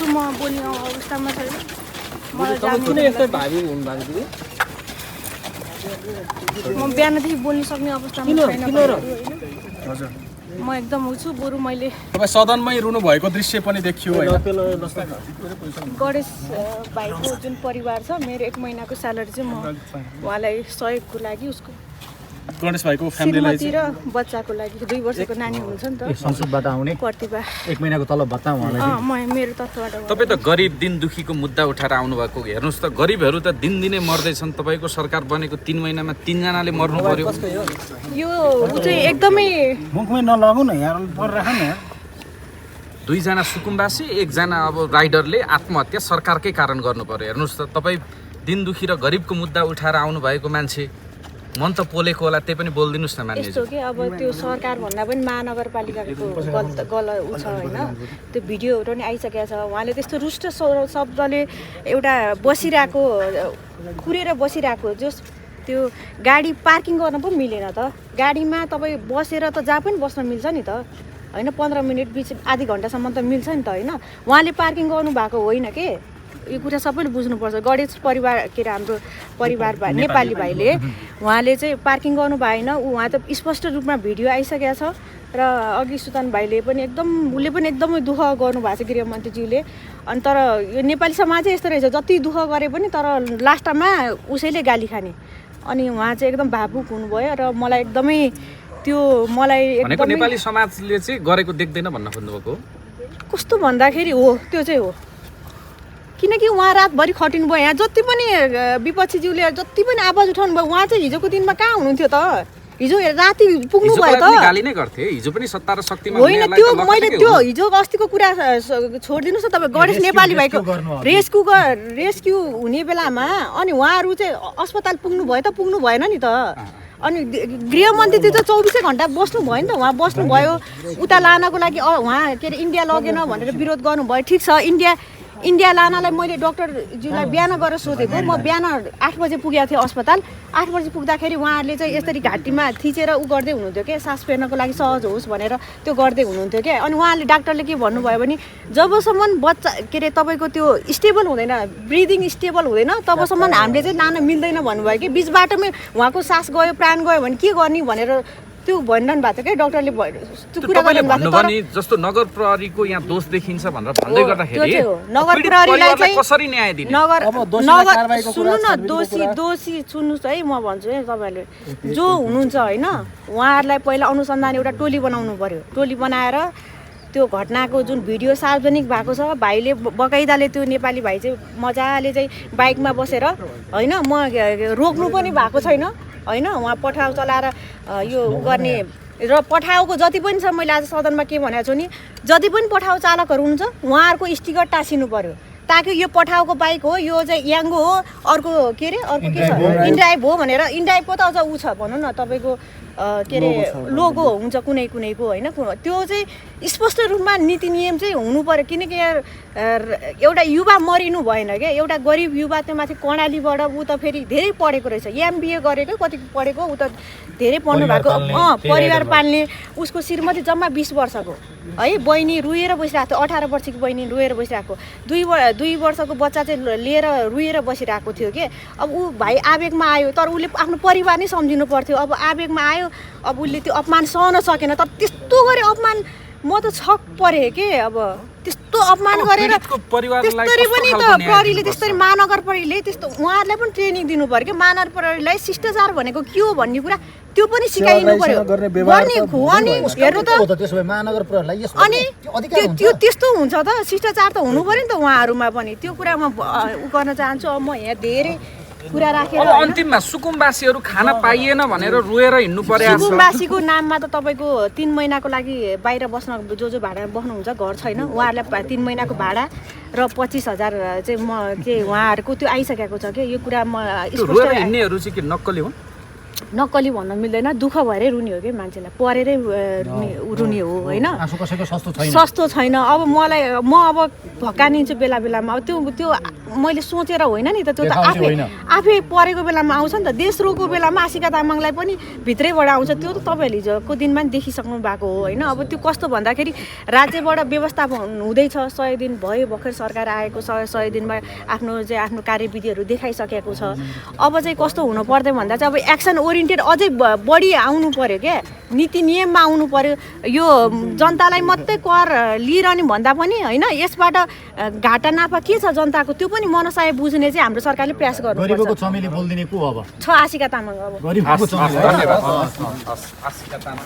छु म बोल्ने अवस्थामा छैन मलाई किन यस्तो भावी हुनु भएको दिदी म बिहानदेखि बोल्न सक्ने अवस्थामा छैन हजुर म एकदम छु बरु मैले तपाईँ सदनमै रुनु भएको दृश्य पनि देखियो होइन गणेश भाइको जुन परिवार छ मेरो 1 महिनाको स्यालेरी चाहिँ म उहाँलाई सहयोगको लागि उसको गणेश भाइको फ्यामिलीलाई श्रीमती र बच्चाको लागि 2 वर्षको नानी हुनुहुन्छ नि त संसदबाट आउने प्रतिभा 1 महिनाको तलब भत्ता उहाँलाई मेरो तर्फबाट तपाईँ त गरिब दिन दुखीको मुद्दा उठाएर आउनुभएको हेर्नुहोस् त गरिबहरू त दिनदिनै मर्दैछन् तपाईँको सरकार बनेको 3 महिनामा 3 जनाले मर्नु पर्यो यो चाहिँ एकदमै मुखमै नलगौ न यार परिराख न 2 जना सुकुम्बासी 1 जना अब राइडरले आत्महत्या सरकारकै कारण गर्नु पर्यो हेर्नुहोस् त तपाईँ दिन दुखी र गरिबको मुद्दा उठाएर आउनु भएको मान्छे मन त पोलेको होला त्यही पनि बोलिदिनुहोस् न मान्यजी यस्तो के अब त्यो सरकार भन्दा पनि महानगरपालिकाको गलत उ छ होइन त्यो भिडियोहरू पनि आइसकेको छ उहाँले त्यस्तो रुष्ट शब्दले एउटा बसिरहेको कुरेर बसिरहेको जस त्यो गाडी पार्किङ गर्न पनि मिलेन त गाडीमा तपाईँ बसेर त जहाँ पनि बस्न मिल्छ नि त होइन 15 मिनट बिच आधी घन्टासम्म त मिल्छ नि त होइन उहाँले पार्किङ गर्नुभएको होइन के यो कुरा सबैले बुझ्नुपर्छ गणेश परिवार के अरे हाम्रो परिवार भाइ नेपाली भाइले उहाँले चाहिँ पार्किङ गर्नु भएन उहाँ त स्पष्ट रूपमा भिडियो आइसकेको छ र अघि सुतान भाइले पनि उसले पनि एकदमै दुःख गर्नुभएको छ गृहमन्त्रीज्यूले अनि तर यो नेपाली समाजै यस्तो रहेछ जति दुःख गरे पनि तर लास्टमा उसैले गाली खाने अनि उहाँ चाहिँ एकदम भावुक हुनुभयो र मलाई एकदमै त्यो मलाई भनेको नेपाली समाजले चाहिँ गरेको देख्दैन भन्न खोज्नुभएको कस्तो भन्दाखेरि हो त्यो चाहिँ हो किनकि उहाँ रातभरि खटिनु भयो यहाँ जति पनि विपक्षीज्यूले जति पनि आवाज उठाउनु भयो उहाँ चाहिँ हिजोको दिनमा कहाँ हुनुहुन्थ्यो त हिजो राति पुग्नु भयो त गाली नै गर्थे हिजो पनि सत्ता र शक्तिमा होइन त्यो मैले त्यो हिजो अस्तिको कुरा छोडिदिनुहोस् न तपाईँ गणेश नेपाली भाइको रेस्क्यु हुने बेलामा अनि उहाँहरू चाहिँ अस्पताल पुग्नु भयो त पुग्नु भएन नि त अनि गृहमन्त्री त 24 घन्टा बस्नु भयो नि त उहाँ बस्नुभयो उता लानको लागि उहाँ के अरे इन्डिया लगेन भनेर विरोध गर्नुभयो ठिक छ इन्डिया लानलाई मैले डाक्टरज्यूलाई बिहान गएर सोधेको म बिहान 8 बजे पुगेको थिएँ अस्पताल 8 बजे पुग्दाखेरि उहाँहरूले चाहिँ यसरी घाँटीमा थिचेर उ गर्दै हुनुहुन्थ्यो क्या सास फेर्नको लागि सहज होस् भनेर त्यो गर्दै हुनुहुन्थ्यो क्या अनि उहाँले डाक्टरले के भन्नुभयो भने जबसम्म बच्चा के अरे तपाईँको त्यो स्टेबल हुँदैन ब्रिदिङ स्टेबल हुँदैन तबसम्म हामीले चाहिँ लान मिल्दैन भन्नुभयो कि बिच बाटोमै उहाँको सास गयो प्राण गयो भने के गर्ने भनेर त्यो भनिरहनु भएको थियो क्या डाक्टरले त्यो कुरा गर्नुभयो नि जस्तो नगर प्रहरीको यहाँ दोष देखिन्छ भनेर भन्दै गर्दाखेरि नगर प्रहरीलाई चाहिँ कसरी न्याय दिने नगर सुन्नु न दोषी सुन्नुहोस् है म भन्छु है तपाईँहरूले जो हुनुहुन्छ होइन उहाँहरूलाई पहिला अनुसन्धान एउटा टोली बनाउनु पर्यो टोली बनाएर त्यो घटनाको जुन भिडियो सार्वजनिक भएको छ भाइले बकाइदाले त्यो नेपाली भाइ चाहिँ मजाले चाहिँ बाइकमा बसेर होइन म रोक्नु पनि भएको छैन होइन उहाँ पठाउ चलाएर यो गर्ने र पठाउको जति पनि छ मैले आज सदनमा के भनेको छु नि जति पनि पठाउ चालकहरू हुन्छ उहाँहरूको स्टिकर टाँसिनु पर्यो ताकि यो पठाउको बाइक हो यो चाहिँ याङ्गो हो अर्को के अरे अर्को के छ इन्ड्राइभ हो भनेर इन्ड्राइभको त अझ ऊ छ भनौँ न तपाईँको के अरे लोगो हुन्छ कुनैको होइन त्यो चाहिँ स्पष्ट रूपमा नीति नियम चाहिँ हुनु पर्यो किनकि एउटा युवा मरिनु भएन क्या एउटा गरिब युवा त्यो माथि कर्णालीबाट ऊ त फेरि धेरै पढेको रहेछ एमबिए गरेको कति पढेको ऊ त धेरै पढ्नु भएको परिवार पाल्ने उसको श्रीमती जम्मा 20 वर्षको है बहिनी रुएर बसिरहेको थियो 18 वर्षको बहिनी रुएर बसिरहेको 2 वर्षको बच्चा चाहिँ लिएर रुएर बसिरहेको थियो कि अब ऊ भाइ आवेगमा आयो तर उसले आफ्नो परिवार नै सम्झिनु पर्थ्यो अब आवेगमा आयो अब उसले त्यो अपमान सहन सकेन तर त्यस्तो गरे अपमान म त छक परेँ के अब त्यस्तो अपमान गरेर त्यसरी पनि त प्रहरीले त्यसरी महानगर प्रहरीले त्यस्तो उहाँहरूलाई पनि ट्रेनिङ दिनु पर्यो कि महानगर प्रहरीलाई शिष्टाचार भनेको के हो भन्ने कुरा त्यो पनि सिकाइनु पर्यो अनि हेर्नु त अनि त्यो त्यस्तो हुन्छ त शिष्टाचार त हुनु पर्यो नि त उहाँहरूमा पनि त्यो कुरामा उ गर्न चाहन्छु अब म यहाँ धेरै कुरा राखेर अन्तिममा सुकुम्बासीहरू खान पाइएन भनेर रोएर हिँड्नु पर्यो सुकुम्बासीको नाममा त तपाईँको 3 महिनाको लागि बाहिर बस्न जो भाडा बस्नुहुन्छ घर छैन उहाँहरूलाई 3 महिनाको भाडा र 25,000 चाहिँ म के उहाँहरूको त्यो आइसकेको छ कि यो कुरा म रोएर हिँड्नेहरू चाहिँ के नक्कली हुन् नक्कली भन्न मिल्दैन, दुःख भएरै रुने हो कि मान्छेलाई, परेरै रुने हो होइन। आँसु कसैको सस्तो छैन। सस्तो छैन। अब म अब भकानिन्छु बेला बेलामा, अब त्यो मैले सोचेर होइन नि त, त्यो त आफै परेको बेलामा आउँछ नि त। देशरोको बेलामा आशिका तामाङलाई पनि भित्रैबाट आउँछ, त्यो त तपाईँहरूले हिजोको दिनमा पनि देखिसक्नु भएको हो होइन। अब त्यो कस्तो भन्दाखेरि राज्यबाट व्यवस्थापन हुँदैछ, 100 दिन भयो भर्खर सरकार आएको, 100 दिनमा आफ्नो कार्यविधिहरू देखाइसकेको छ। अब चाहिँ कस्तो हुनु पर्दैन भन्दा चाहिँ अब एक्सन ओरिएन्टेड अझै बढी आउनु पर्यो क्या, नीति नियममा आउनु पर्यो। यो जनतालाई मात्रै कर लिइरहने भन्दा पनि होइन, यसबाट घाटा नाफा के छ जनताको त्यो पनि मनसाय बुझ्ने चाहिँ हाम्रो सरकारले प्रयास गर्नुपर्छ। गरिबको चमेली बोल्दिने को अब छ आशिका तामाङ अब। गरिबको चमेली। धन्यवाद। आशिका तामाङ।